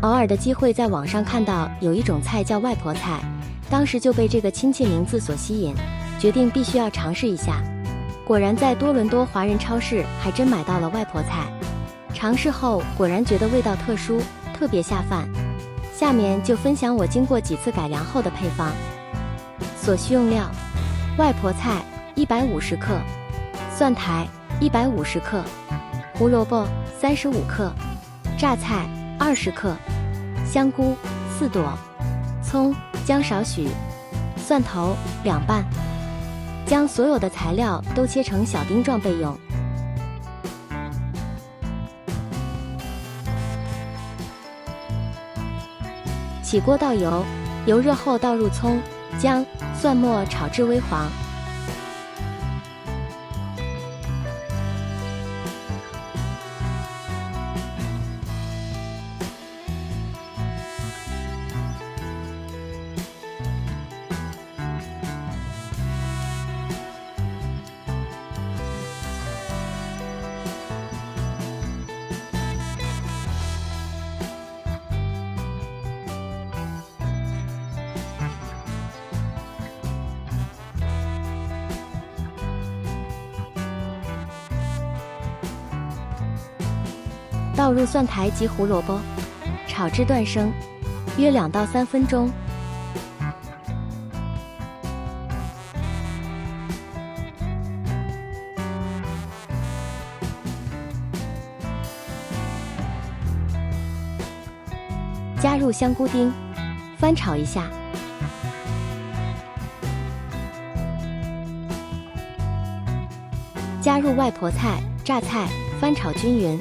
偶尔的机会在网上看到有一种菜叫外婆菜，当时就被这个亲切名字所吸引，决定必须要尝试一下。果然在多伦多华人超市还真买到了外婆菜，尝试后果然觉得味道特殊，特别下饭。下面就分享我经过几次改良后的配方。所需用料：外婆菜150克，蒜苔150克，胡萝卜35克，榨菜20克，香菇4朵，葱姜少许，蒜头2瓣。将所有的材料都切成小丁状备用。起锅倒油，油热后倒入葱、姜、蒜末炒至微黄。倒入蒜苔及胡萝卜，炒至断生，约2到3分钟。加入香菇丁，翻炒一下。加入外婆菜、榨菜，翻炒均匀。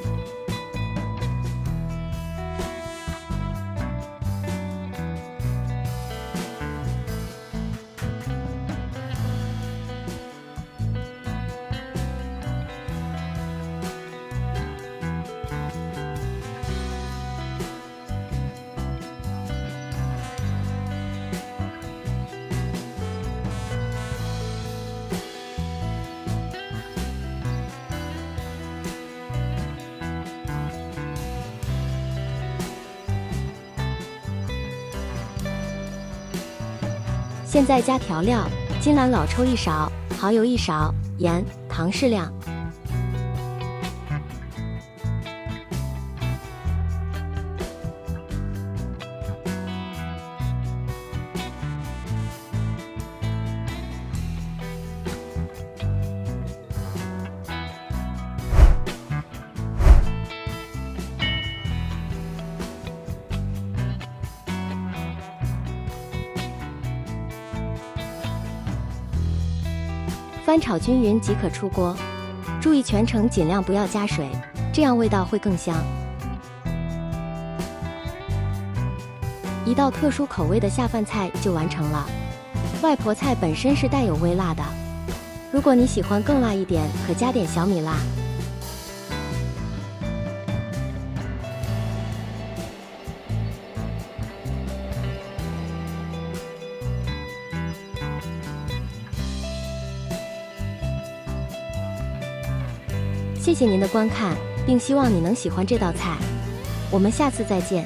现在加调料：金兰老抽1勺，蚝油1勺，盐、糖适量。翻炒均匀即可出锅，注意全程尽量不要加水，这样味道会更香。一道特殊口味的下饭菜就完成了。外婆菜本身是带有微辣的，如果你喜欢更辣一点，可加点小米辣。谢谢您的观看，并希望你能喜欢这道菜。我们下次再见。